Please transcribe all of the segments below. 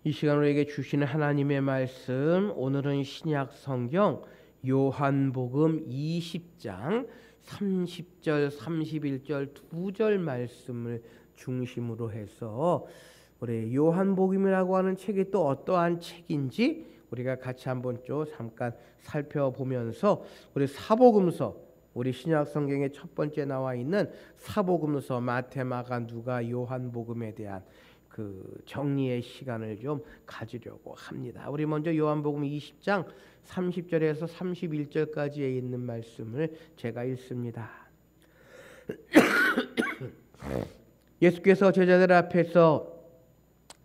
이 시간 우리에게 주시는 하나님의 말씀, 오늘은 신약 성경 요한복음 20장 30절 31절 두 절 말씀을 중심으로 해서 우리 요한복음이라고 하는 책이 또 어떠한 책인지 우리가 같이 한번 좀 잠깐 살펴보면서 우리 사복음서, 우리 신약 성경의 첫 번째 나와 있는 사복음서 마태, 마가, 누가, 요한복음에 대한 그 정리의 시간을 좀 가지려고 합니다. 우리 먼저 요한복음 20장 30절에서 31절까지에 있는 말씀을 제가 읽습니다. 예수께서 제자들 앞에서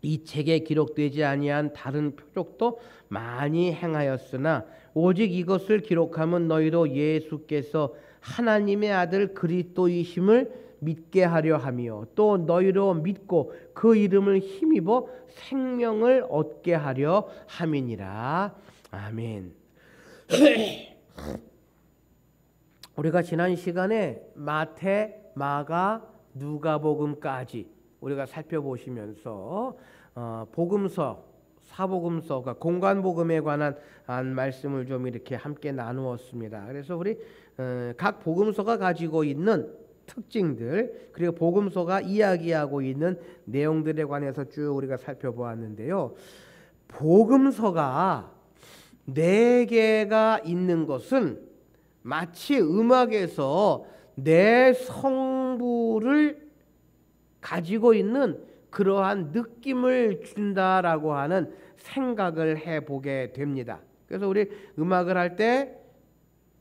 이 책에 기록되지 아니한 다른 표적도 많이 행하였으나 오직 이것을 기록하면 너희도 예수께서 하나님의 아들 그리스도이심을 믿게 하려 하며 또 너희로 믿고 그 이름을 힘입어 생명을 얻게 하려 함이니라. 아멘. 우리가 지난 시간에 마태, 마가, 누가복음까지 우리가 살펴보시면서 복음서, 사복음서가 공관복음에 관한 말씀을 좀 이렇게 함께 나누었습니다. 그래서 우리 각 복음서가 가지고 있는 특징들, 그리고 복음서가 이야기하고 있는 내용들에 관해서 쭉 우리가 살펴보았는데요. 복음서가 4개가 있는 것은 마치 음악에서 4성부를 가지고 있는 그러한 느낌을 준다라고 하는 생각을 해보게 됩니다. 그래서 우리 음악을 할 때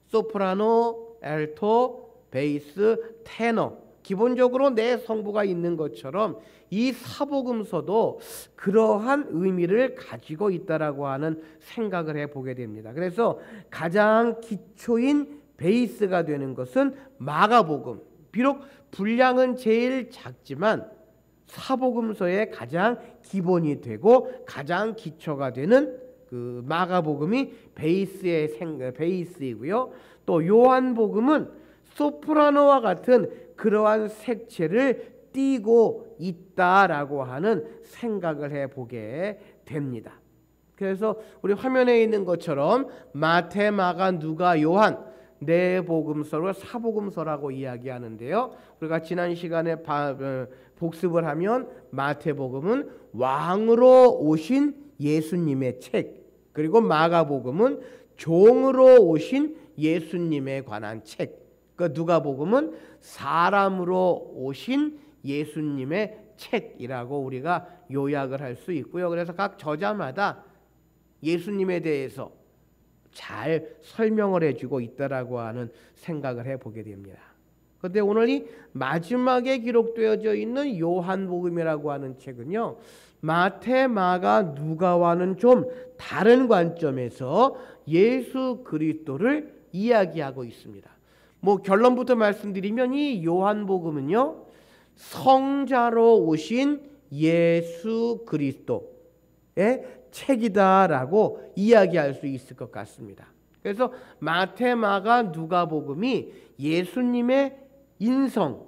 소프라노, 알토, 베이스, 테너, 기본적으로 4성부가 있는 것처럼 이 사복음서도 그러한 의미를 가지고 있다라고 하는 생각을 해보게 됩니다. 그래서 가장 기초인 베이스가 되는 것은 마가복음, 비록 분량은 제일 작지만 사복음서의 가장 기본이 되고 가장 기초가 되는 그 마가복음이 베이스이고요. 또 요한복음은 소프라노와 같은 그러한 색채를 띠고 있다라고 하는 생각을 해보게 됩니다. 그래서 우리 화면에 있는 것처럼 마태, 마가, 누가, 요한 4복음서를 사복음서라고 이야기하는데요. 우리가 지난 시간에 복습을 하면 마태복음은 왕으로 오신 예수님의 책, 그리고 마가복음은 종으로 오신 예수님에 관한 책, 그 누가복음은 사람으로 오신 예수님의 책이라고 우리가 요약을 할 수 있고요. 그래서 각 저자마다 예수님에 대해서 잘 설명을 해주고 있다라고 하는 생각을 해보게 됩니다. 그런데 오늘 이 마지막에 기록되어져 있는 요한복음이라고 하는 책은요, 마태, 마가, 누가와는 좀 다른 관점에서 예수 그리스도를 이야기하고 있습니다. 결론부터 말씀드리면 이 요한복음은요, 성자로 오신 예수 그리스도의 책이다라고 이야기할 수 있을 것 같습니다. 그래서 마태, 마가, 누가복음이 예수님의 인성,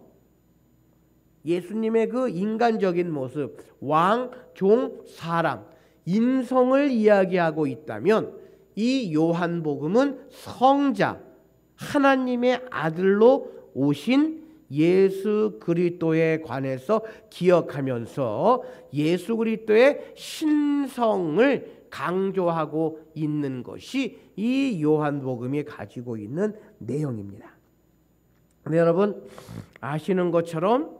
예수님의 그 인간적인 모습, 왕, 종, 사람, 인성을 이야기하고 있다면 이 요한복음은 성자, 하나님의 아들로 오신 예수 그리스도에 관해서 기억하면서 예수 그리스도의 신성을 강조하고 있는 것이 이 요한복음이 가지고 있는 내용입니다. 근데 여러분 아시는 것처럼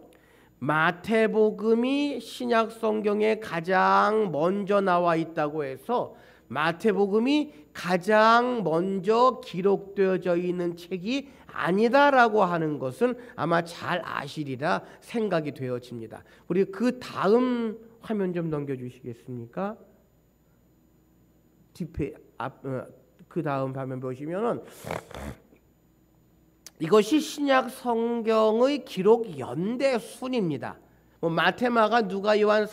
마태복음이 신약 성경에 가장 먼저 나와 있다고 해서 마태복음이 가장 먼저 기록되어져 있는 책이 아니다라고 하는 것은 아마 잘 아시리라 생각이 되어집니다. 우리 그 다음 화면 좀 넘겨주시겠습니까? 그 다음 화면 보시면은 이것이 신약 성경의 기록 연대 순입니다. 마태, 마가, 누가, 요한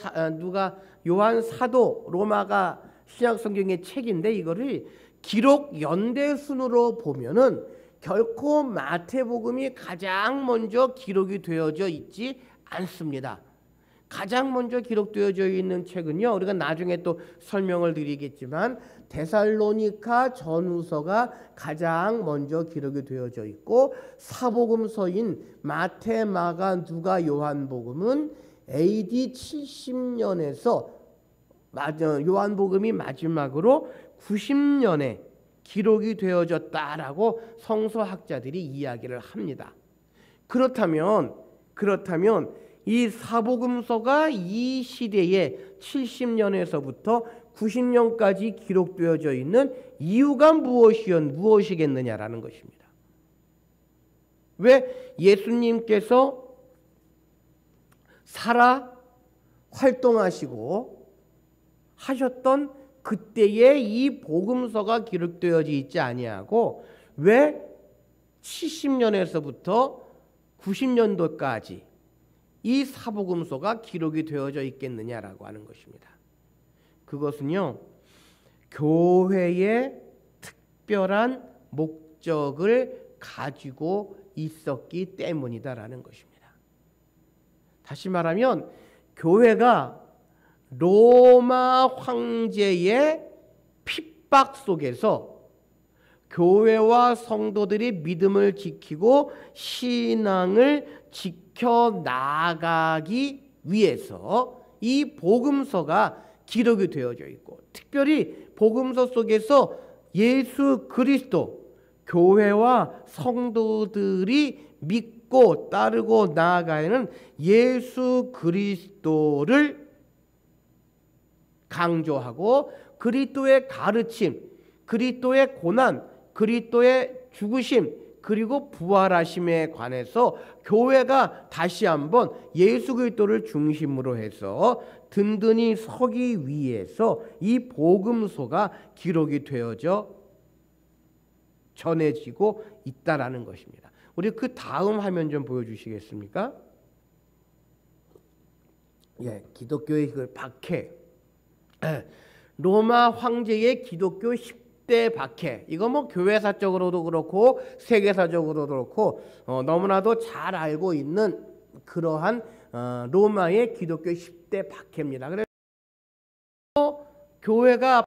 사도, 로마가 신약 성경의 책인데 이거를 기록 연대 순으로 보면은 결코 마태복음이 가장 먼저 기록이 되어져 있지 않습니다. 가장 먼저 기록되어져 있는 책은요, 우리가 나중에 또 설명을 드리겠지만 데살로니가 전후서가 가장 먼저 기록이 되어져 있고, 사복음서인 마태, 마가, 누가, 요한복음은 AD 70년에서 요한복음이 마지막으로 90년에 기록이 되어졌다라고 성서학자들이 이야기를 합니다. 그렇다면 이 사복음서가 이 시대에 70년에서부터 90년까지 기록되어져 있는 이유가 무엇이겠느냐라는 것입니다. 왜 예수님께서 살아 활동하시고 하셨던 그때에 이 복음서가 기록되어져 있지 아니하고 왜 70년에서부터 90년도까지 이 사복음서가 기록이 되어져 있겠느냐라고 하는 것입니다. 그것은요, 교회의 특별한 목적을 가지고 있었기 때문이다라는 것입니다. 다시 말하면 교회가 로마 황제의 핍박 속에서 교회와 성도들이 믿음을 지키고 신앙을 지켜나가기 위해서 이 복음서가 기록이 되어져 있고, 특별히 복음서 속에서 예수 그리스도, 교회와 성도들이 믿고 따르고 나아가는 예수 그리스도를 강조하고 그리스도의 가르침, 그리스도의 고난, 그리스도의 죽으심, 그리고 부활하심에 관해서 교회가 다시 한번 예수 그리스도를 중심으로 해서 든든히 서기 위해서 이 복음서가 기록이 되어져 전해지고 있다라는 것입니다. 우리 그 다음 화면 좀 보여주시겠습니까? 기독교의 그 박해, 로마 황제의 기독교 10대 박해, 이거 뭐 교회사적으로도 그렇고 세계사적으로도 그렇고 너무나도 잘 알고 있는 그러한 로마의 기독교 10대 박해입니다. 그래서 교회가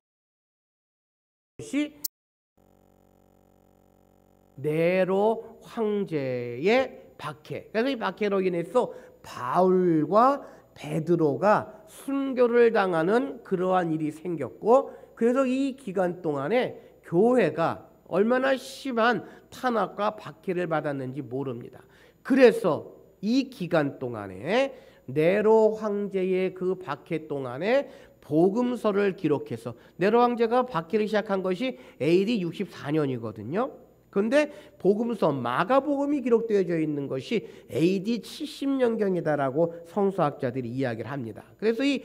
네로 황제의 박해, 그래서 이 박해로 인해서 바울과 베드로가 순교를 당하는 그러한 일이 생겼고, 그래서 이 기간 동안에 교회가 얼마나 심한 탄압과 박해를 받았는지 모릅니다. 그래서 이 기간 동안에 네로 황제의 그 박해 동안에 복음서를 기록해서, 네로 황제가 박해를 시작한 것이 AD 64년이거든요. 그런데 복음서 마가복음이 기록되어져 있는 것이 AD 70년경이다라고 성서학자들이 이야기를 합니다. 그래서 이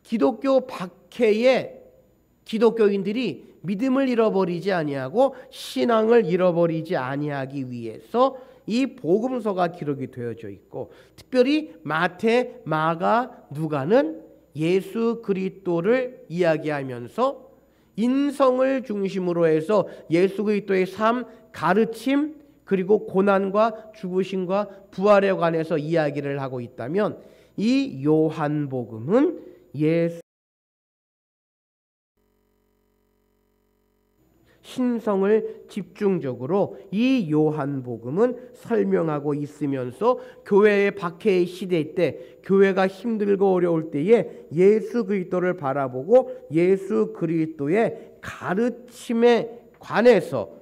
기독교 박해에 기독교인들이 믿음을 잃어버리지 아니하고 신앙을 잃어버리지 아니하기 위해서 이 복음서가 기록이 되어져 있고, 특별히 마태, 마가, 누가는 예수 그리스도를 이야기하면서 인성을 중심으로 해서 예수 그리스도의 삶, 가르침, 그리고 고난과 죽으심과 부활에 관해서 이야기를 하고 있다면, 이 요한복음은 예수 신성을 집중적으로 이 요한복음은 설명하고 있으면서 교회의 박해의 시대 때, 교회가 힘들고 어려울 때에 예수 그리스도를 바라보고 예수 그리스도의 가르침에 관해서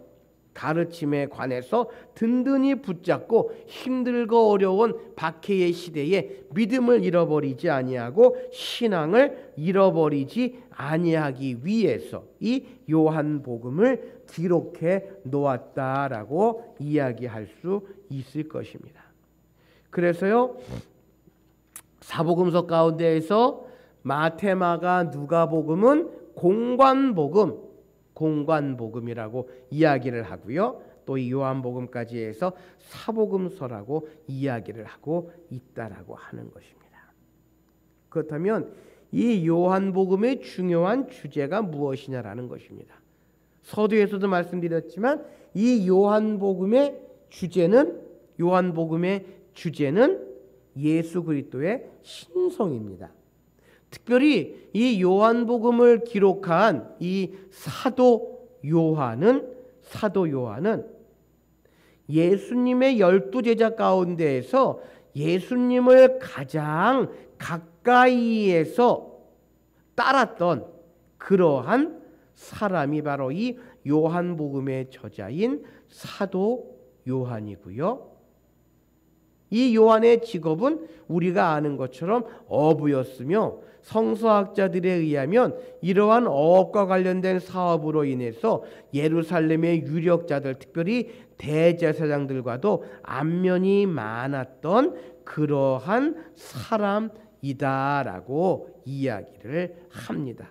든든히 붙잡고 힘들고 어려운 박해의 시대에 믿음을 잃어버리지 아니하고 신앙을 잃어버리지 아니하기 위해서 이 요한복음을 기록해 놓았다라고 이야기할 수 있을 것입니다. 그래서요, 사복음서 가운데에서 마태, 마가, 누가복음은 공관복음이라고 이야기를 하고요, 또 이 요한복음까지 해서 사복음서라고 이야기를 하고 있다라고 하는 것입니다. 그렇다면 이 요한복음의 중요한 주제가 무엇이냐라는 것입니다. 서두에서도 말씀드렸지만 이 요한복음의 주제는 예수 그리스도의 신성입니다. 특별히 이 요한복음을 기록한 이 사도 요한은 예수님의 12제자 가운데에서 예수님을 가장 가까이에서 따랐던 그러한 사람이 바로 이 요한복음의 저자인 사도 요한이고요. 이 요한의 직업은 우리가 아는 것처럼 어부였으며 성서학자들에 의하면 이러한 어업과 관련된 사업으로 인해서 예루살렘의 유력자들, 특별히 대제사장들과도 안면이 많았던 그러한 사람이다라고 이야기를 합니다.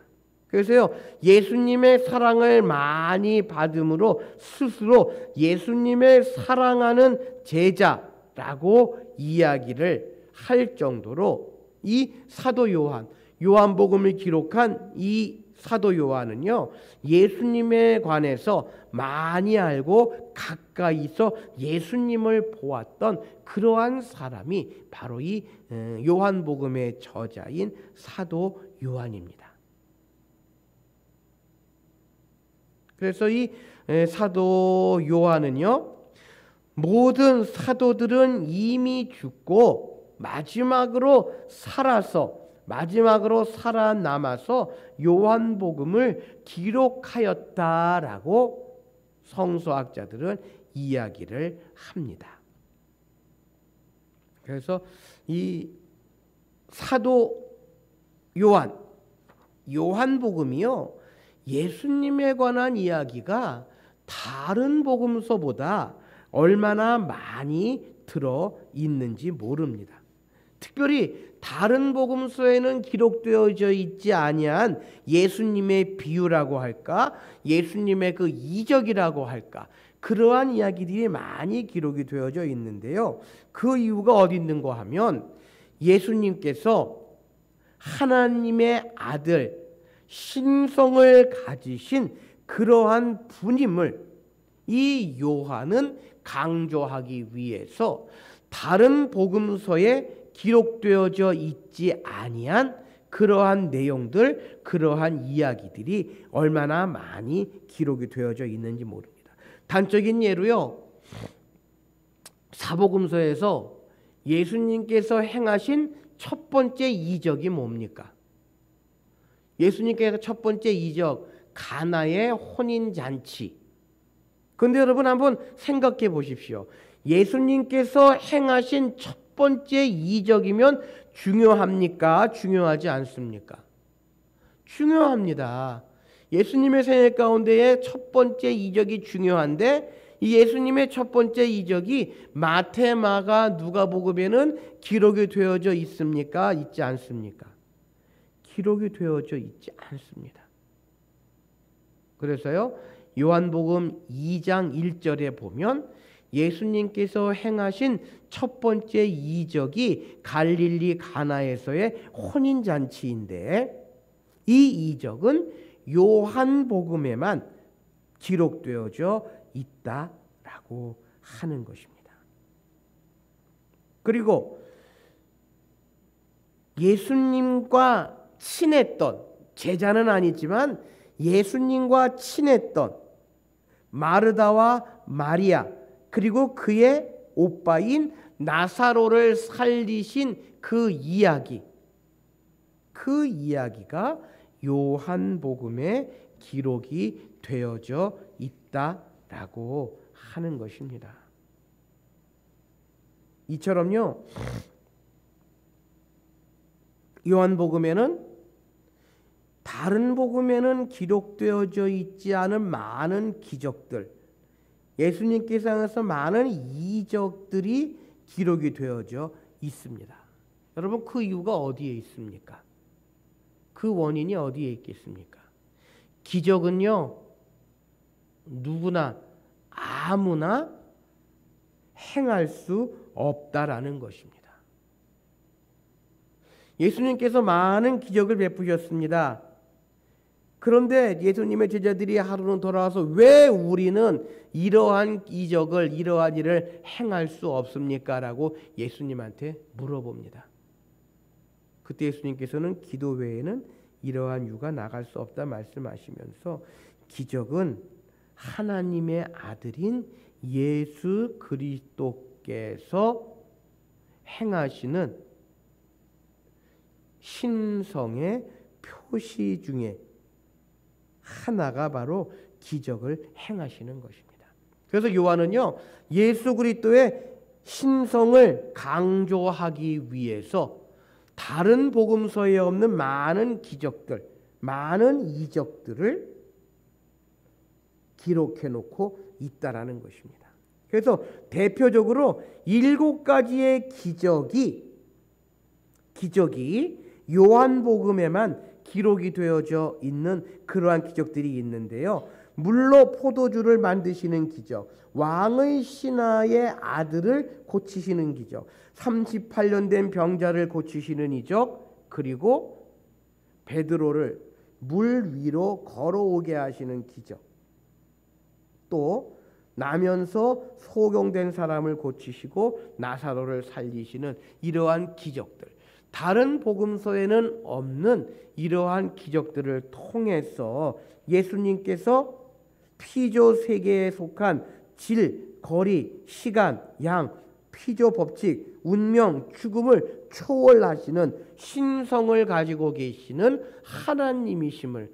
그래서요, 예수님의 사랑을 많이 받음으로 스스로 예수님을 사랑하는 제자라고 이야기를 할 정도로 이 사도 요한복음을 기록한 이 사도 요한은요, 예수님에 관해서 많이 알고 가까이서 예수님을 보았던 그러한 사람이 바로 이 요한복음의 저자인 사도 요한입니다. 그래서 이 사도 요한은요, 모든 사도들은 이미 죽고 마지막으로 살아남아서 요한복음을 기록하였다라고 성서학자들은 이야기를 합니다. 그래서 이 사도 요한복음이요, 예수님에 관한 이야기가 다른 복음서보다 얼마나 많이 들어 있는지 모릅니다. 특별히 다른 복음서에는 기록되어져 있지 아니한 예수님의 비유라고 할까, 예수님의 그 이적이라고 할까, 그러한 이야기들이 많이 기록이 되어져 있는데요. 그 이유가 어디 있는가 하면 예수님께서 하나님의 아들 신성을 가지신 그러한 분임을 이 요한은 강조하기 위해서 다른 복음서에 기록되어져 있지 아니한 그러한 내용들, 그러한 이야기들이 얼마나 많이 기록이 되어져 있는지 모릅니다. 단적인 예로요, 사복음서에서 예수님께서 행하신 첫 번째 이적이 뭡니까? 예수님께서 첫 번째 이적, 가나의 혼인잔치. 그런데 여러분 한번 생각해 보십시오. 예수님께서 행하신 첫 번째 이적이면 중요합니까? 중요하지 않습니까? 중요합니다. 예수님의 생애 가운데의 첫 번째 이적이 중요한데, 이 예수님의 첫 번째 이적이 마태, 마가, 누가복음에는 기록이 되어져 있습니까? 있지 않습니까? 기록이 되어져 있지 않습니다. 그래서요, 요한복음 2장 1절에 보면 예수님께서 행하신 첫 번째 이적이 갈릴리 가나에서의 혼인잔치인데, 이 이적은 요한복음에만 기록되어져 있다라고 하는 것입니다. 그리고 예수님과 친했던, 제자는 아니지만 예수님과 친했던 마르다와 마리아, 그리고 그의 오빠인 나사로를 살리신 그 이야기가 요한복음에 기록이 되어져 있다라고 하는 것입니다. 이처럼요, 요한복음에는 다른 복음에는 기록되어져 있지 않은 많은 기적들, 예수님께서 하셔서 많은 이적들이 기록이 되어져 있습니다. 여러분, 그 이유가 어디에 있습니까? 그 원인이 어디에 있겠습니까? 기적은요, 누구나 아무나 행할 수 없다라는 것입니다. 예수님께서 많은 기적을 베푸셨습니다. 그런데 예수님의 제자들이 하루는 돌아와서 왜 우리는 이러한 이적을, 이러한 일을 행할 수 없습니까? 라고 예수님한테 물어봅니다. 그때 예수님께서는 기도 외에는 이러한 유가 나갈 수 없다 말씀하시면서 기적은 하나님의 아들인 예수 그리스도께서 행하시는 신성의 표시 중에 하나가 바로 기적을 행하시는 것입니다. 그래서 요한은요, 예수 그리스도의 신성을 강조하기 위해서 다른 복음서에 없는 많은 기적들, 많은 이적들을 기록해 놓고 있다라는 것입니다. 그래서 대표적으로 7가지의 기적이 요한복음에만 기록이 되어져 있는 그러한 기적들이 있는데요. 물로 포도주를 만드시는 기적, 왕의 신하의 아들을 고치시는 기적, 38년 된 병자를 고치시는 이적, 그리고 베드로를 물 위로 걸어오게 하시는 기적, 또 나면서 소경된 사람을 고치시고 나사로를 살리시는 이러한 기적들, 다른 복음서에는 없는 이러한 기적들을 통해서 예수님께서 피조 세계에 속한 질, 거리, 시간, 양, 피조 법칙, 운명, 죽음을 초월하시는 신성을 가지고 계시는 하나님이심을,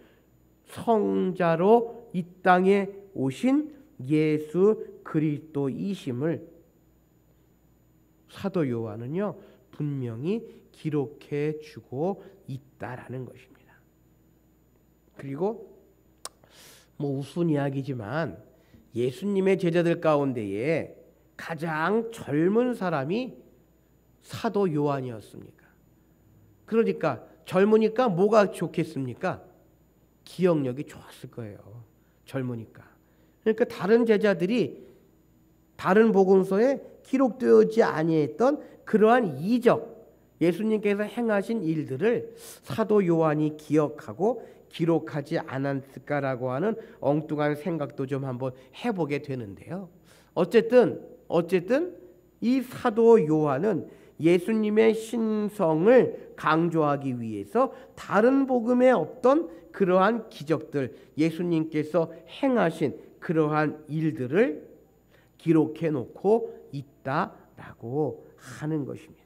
성자로 이 땅에 오신 예수 그리스도이심을 사도 요한은요 분명히 기록해 주고 있다라는 것입니다. 그리고 우스운 이야기지만 예수님의 제자들 가운데에 가장 젊은 사람이 사도 요한이었습니까? 그러니까 젊으니까 뭐가 좋겠습니까? 기억력이 좋았을 거예요. 젊으니까. 그러니까 다른 제자들이 다른 복음서에 기록되지 아니했던 그러한 이적, 예수님께서 행하신 일들을 사도 요한이 기억하고 기록하지 않았을까라고 하는 엉뚱한 생각도 좀 한번 해보게 되는데요. 어쨌든 이 사도 요한은 예수님의 신성을 강조하기 위해서 다른 복음에 없던 그러한 기적들, 예수님께서 행하신 그러한 일들을 기록해 놓고 있다라고 하는 것입니다.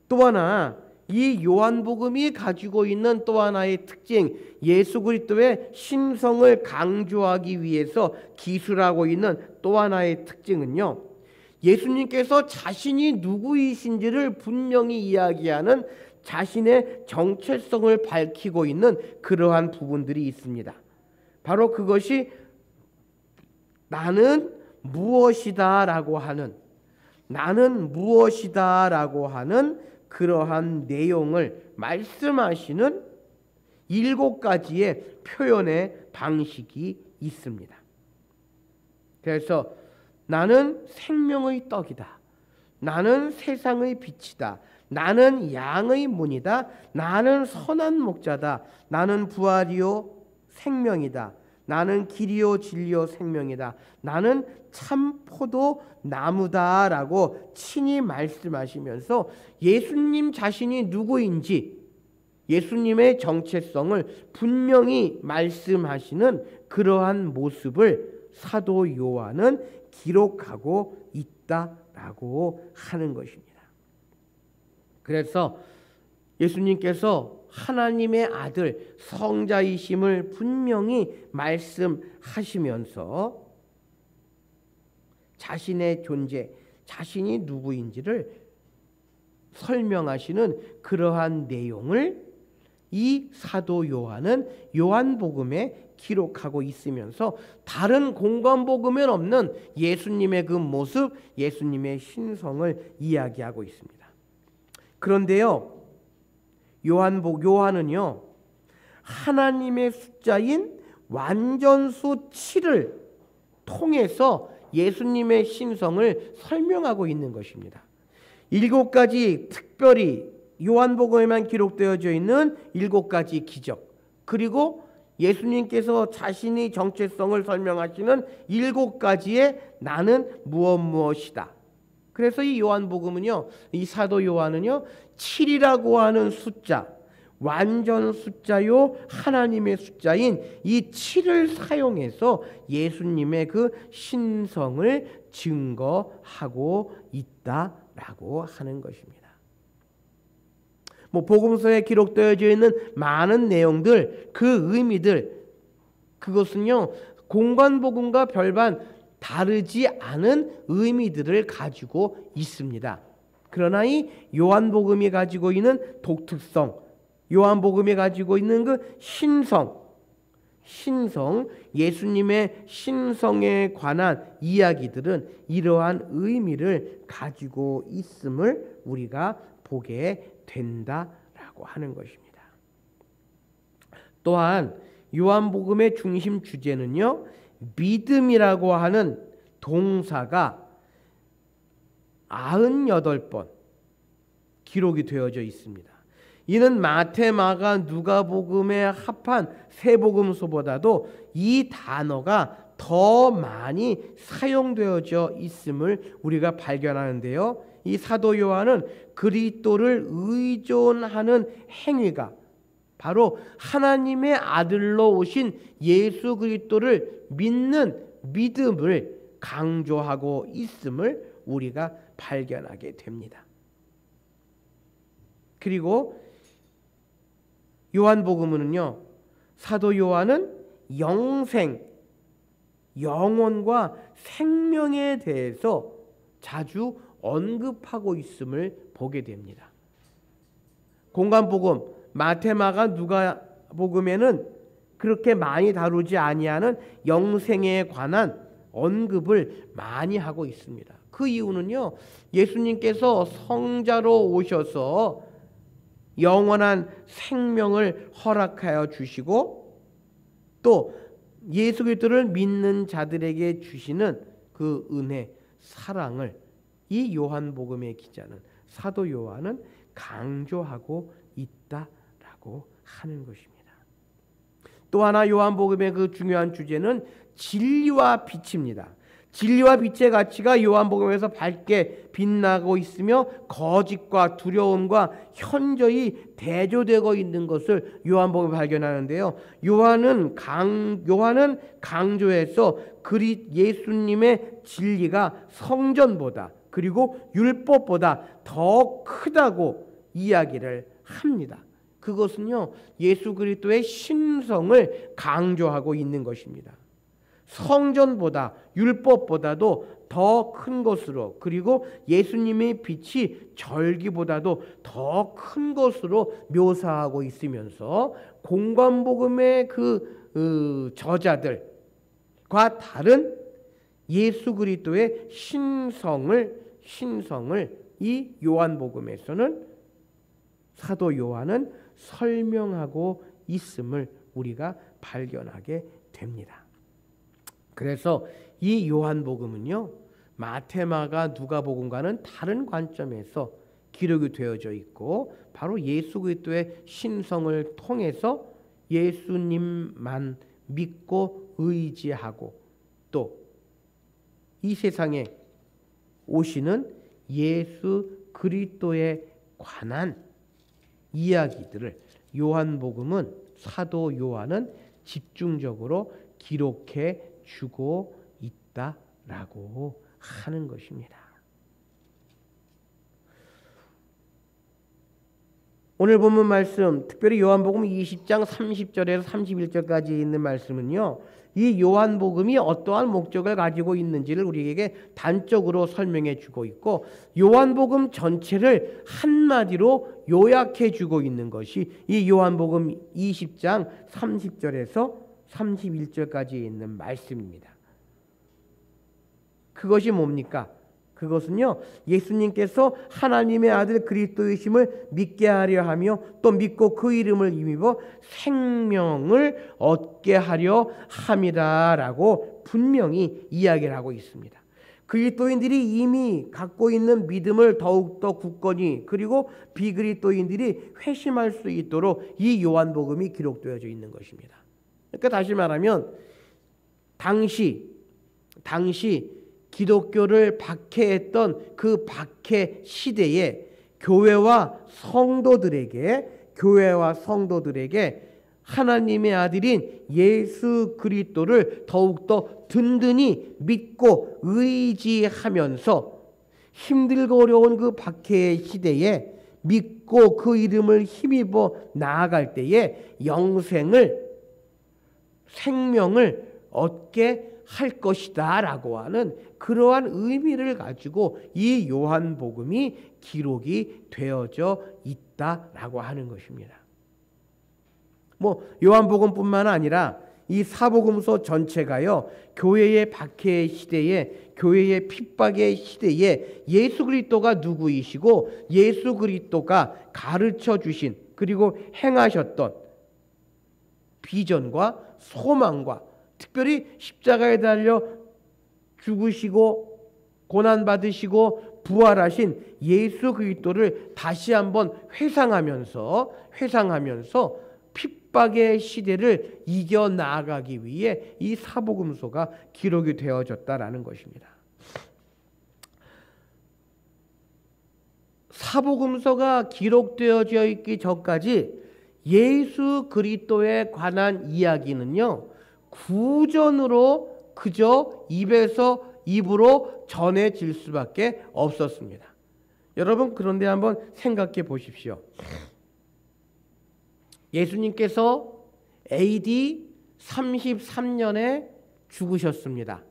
또 하나, 이 요한복음이 가지고 있는 또 하나의 특징, 예수 그리스도의 신성을 강조하기 위해서 기술하고 있는 또 하나의 특징은요, 예수님께서 자신이 누구이신지를 분명히 이야기하는 자신의 정체성을 밝히고 있는 그러한 부분들이 있습니다. 바로 그것이 나는 무엇이다라고 하는 그러한 내용을 말씀하시는 7가지의 표현의 방식이 있습니다. 그래서 나는 생명의 떡이다, 나는 세상의 빛이다, 나는 양의 문이다, 나는 선한 목자다, 나는 부활이요 생명이다, 나는 길이요 진리요 생명이다, 나는 참 포도 나무다라고 친히 말씀하시면서 예수님 자신이 누구인지, 예수님의 정체성을 분명히 말씀하시는 그러한 모습을 사도 요한은 기록하고 있다라고 하는 것입니다. 그래서 예수님께서 하나님의 아들 성자이심을 분명히 말씀하시면서 자신의 존재, 자신이 누구인지를 설명하시는 그러한 내용을 이 사도 요한은 요한복음에 기록하고 있으면서 다른 공관복음엔 없는 예수님의 그 모습, 예수님의 신성을 이야기하고 있습니다. 그런데요, 요한은요, 하나님의 숫자인 완전수 7을 통해서 예수님의 신성을 설명하고 있는 것입니다. 7가지 특별히 요한복음에만 기록되어져 있는 7가지 기적, 그리고 예수님께서 자신의 정체성을 설명하시는 7가지의 나는 무엇이다. 그래서 이 요한복음은요, 이 사도 요한은요, 7이라고 하는 숫자, 완전 숫자요 하나님의 숫자인 이 7을 사용해서 예수님의 그 신성을 증거하고 있다라고 하는 것입니다. 복음서에 기록되어져 있는 많은 내용들, 그 의미들, 그것은요 공관복음과 별반 다르지 않은 의미들을 가지고 있습니다. 그러나 이 요한복음이 가지고 있는 독특성, 요한복음이 가지고 있는 그 신성, 예수님의 신성에 관한 이야기들은 이러한 의미를 가지고 있음을 우리가 보게 된다라고 하는 것입니다. 또한 요한복음의 중심 주제는요, 믿음이라고 하는 동사가 98번 기록이 되어져 있습니다. 이는 마태, 마가, 누가복음의 합한 세 복음서보다도 이 단어가 더 많이 사용되어져 있음을 우리가 발견하는데요. 이 사도 요한은 그리스도를 의존하는 행위가 바로 하나님의 아들로 오신 예수 그리스도를 믿는 믿음을 강조하고 있음을 우리가 발견하게 됩니다. 그리고 요한복음은요, 사도 요한은 영혼과 생명에 대해서 자주 언급하고 있음을 보게 됩니다. 공관복음, 마태, 마가, 누가복음에는 그렇게 많이 다루지 아니하는 영생에 관한 언급을 많이 하고 있습니다. 그 이유는요, 예수님께서 성자로 오셔서 영원한 생명을 허락하여 주시고 또 예수 그리스도를 믿는 자들에게 주시는 그 은혜, 사랑을 이 요한복음의 기자는, 사도 요한은 강조하고 있다라고 하는 것입니다. 또 하나 요한복음의 그 중요한 주제는 진리와 빛입니다. 진리와 빛의 가치가 요한복음에서 밝게 빛나고 있으며 거짓과 두려움과 현저히 대조되고 있는 것을 요한복음에 발견하는데요. 요한은 강조해서 예수님의 진리가 성전보다 그리고 율법보다 더 크다고 이야기를 합니다. 그것은요, 예수 그리스도의 신성을 강조하고 있는 것입니다. 성전보다 율법보다도 더 큰 것으로, 그리고 예수님의 빛이 절기보다도 더 큰 것으로 묘사하고 있으면서 공관복음의 그 저자들과 다른 예수 그리스도의 신성을 이 요한복음에서는 사도 요한은 설명하고 있음을 우리가 발견하게 됩니다. 그래서 이 요한복음은요, 마태, 마가, 누가복음과는 다른 관점에서 기록이 되어져 있고 바로 예수 그리스도의 신성을 통해서 예수님만 믿고 의지하고 또 이 세상에 오시는 예수 그리스도에 관한 이야기들을 요한복음은, 사도 요한은 집중적으로 기록해 주고 있다라고 하는 것입니다. 오늘 본문 말씀, 특별히 요한복음 20장 30절에서 31절까지 있는 말씀은요, 이 요한복음이 어떠한 목적을 가지고 있는지를 우리에게 단적으로 설명해 주고 있고, 요한복음 전체를 한마디로 요약해 주고 있는 것이 이 요한복음 20장 30절에서 31절까지 있는 말씀입니다. 그것이 뭡니까? 그것은요, 예수님께서 하나님의 아들 그리스도이심을 믿게 하려 하며 또 믿고 그 이름을 힘입어 생명을 얻게 하려 함이라라고 분명히 이야기를 하고 있습니다. 그리스도인들이 이미 갖고 있는 믿음을 더욱더 굳건히, 그리고 비그리스도인들이 회심할 수 있도록 이 요한복음이 기록되어져 있는 것입니다. 그러니까 다시 말하면 당시 기독교를 박해했던 그 박해 시대에 교회와 성도들에게 하나님의 아들인 예수 그리스도를 더욱더 든든히 믿고 의지하면서 힘들고 어려운 그 박해의 시대에 믿고 그 이름을 힘입어 나아갈 때에 생명을 얻게 할 것이다 라고 하는 그러한 의미를 가지고 이 요한복음이 기록이 되어져 있다라고 하는 것입니다. 요한복음뿐만 아니라 이 사복음서 전체가요, 교회의 박해의 시대에, 교회의 핍박의 시대에 예수 그리스도가 누구이시고 예수 그리스도가 가르쳐 주신 그리고 행하셨던 비전과 소망과 특별히 십자가에 달려 죽으시고 고난받으시고 부활하신 예수 그리스도를 다시 한번 회상하면서 핍박의 시대를 이겨나가기 위해 이 사복음서가 기록이 되어졌다라는 것입니다. 사복음서가 기록되어져 있기 전까지 예수 그리스도에 관한 이야기는요, 구전으로 그저 입에서 입으로 전해질 수밖에 없었습니다. 여러분, 그런데 한번 생각해 보십시오. 예수님께서 AD 33년에 죽으셨습니다.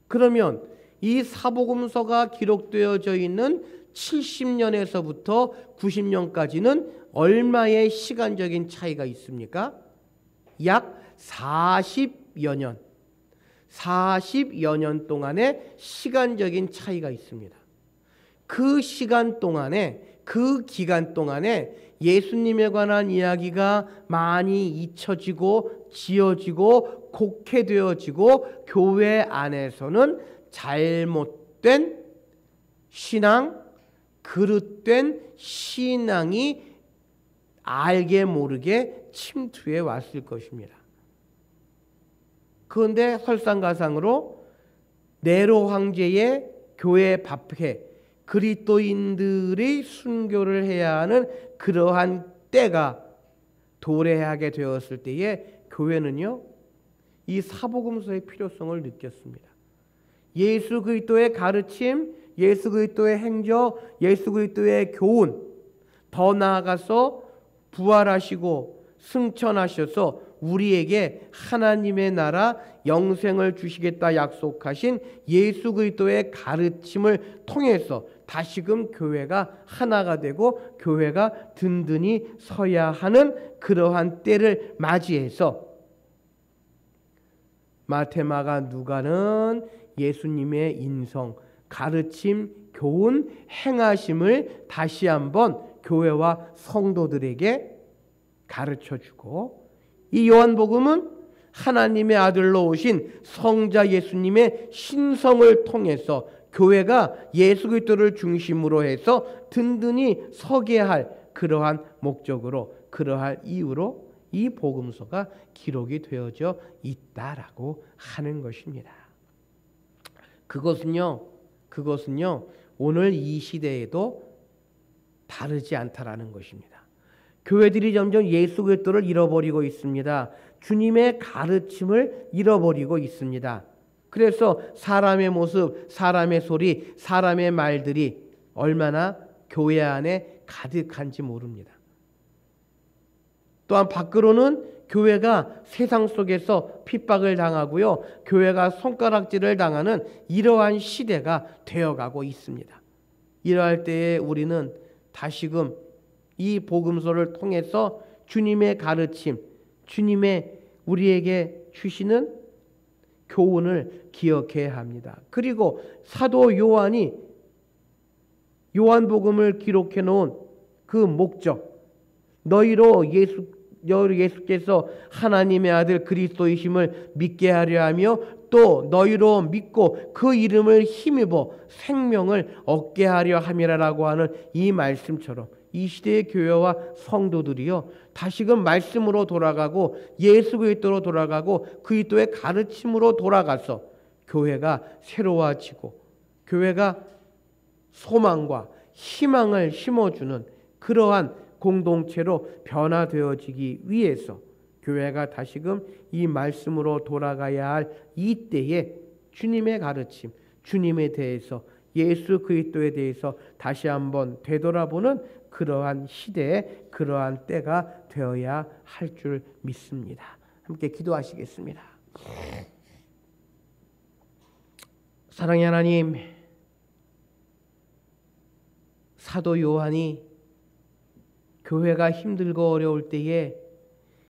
그러면 이 사복음서가 기록되어져 있는 70년에서부터 90년까지는 얼마의 시간적인 차이가 있습니까? 약 40여 년 동안의 시간적인 차이가 있습니다. 그 기간 동안에 예수님에 관한 이야기가 많이 잊혀지고 지어지고 곡해되어지고 교회 안에서는 잘못된 신앙, 그릇된 신앙이 알게 모르게 침투해 왔을 것입니다. 그런데 설상가상으로 네로 황제의 교회 박해, 그리스도인들의 순교를 해야 하는 그러한 때가 도래하게 되었을 때에 교회는요, 이 사복음서의 필요성을 느꼈습니다. 예수 그리스도의 가르침, 예수 그리스도의 행적, 예수 그리스도의 교훈, 더 나아가서 부활하시고 승천하셔서 우리에게 하나님의 나라 영생을 주시겠다 약속하신 예수 그리스도의 가르침을 통해서 다시금 교회가 하나가 되고 교회가 든든히 서야 하는 그러한 때를 맞이해서 마태, 마가, 누가는 예수님의 인성, 가르침, 교훈, 행하심을 다시 한번 교회와 성도들에게 가르쳐주고, 이 요한복음은 하나님의 아들로 오신 성자 예수님의 신성을 통해서 교회가 예수 그리스도를 중심으로 해서 든든히 서게 할 그러한 목적으로, 그러한 이유로 이 복음서가 기록이 되어져 있다라고 하는 것입니다. 그것은요 오늘 이 시대에도 다르지 않다라는 것입니다. 교회들이 점점 예수 그리스도를 잃어버리고 있습니다. 주님의 가르침을 잃어버리고 있습니다. 그래서 사람의 모습, 사람의 소리, 사람의 말들이 얼마나 교회 안에 가득한지 모릅니다. 또한 밖으로는 교회가 세상 속에서 핍박을 당하고요, 교회가 손가락질을 당하는 이러한 시대가 되어가고 있습니다. 이러할 때에 우리는 다시금 이 복음서를 통해서 주님의 가르침, 주님의 우리에게 주시는 교훈을 기억해야 합니다. 그리고 사도 요한이 요한복음을 기록해 놓은 그 목적, 너희로 예수께서 하나님의 아들 그리스도이심을 믿게 하려 하며 또 너희로 믿고 그 이름을 힘입어 생명을 얻게 하려 함이라라고 하는 이 말씀처럼 이 시대의 교회와 성도들이요 다시금 말씀으로 돌아가고 예수 그리스도로 돌아가고 그리스도의 가르침으로 돌아가서 교회가 새로워지고 교회가 소망과 희망을 심어주는 그러한 공동체로 변화되어지기 위해서 교회가 다시금 이 말씀으로 돌아가야 할 이때에 주님의 가르침, 주님에 대해서 예수 그리스도에 대해서 다시 한번 되돌아보는 그러한 시대에 그러한 때가 되어야 할 줄 믿습니다. 함께 기도하시겠습니다. 사랑의 하나님, 사도 요한이 교회가 힘들고 어려울 때에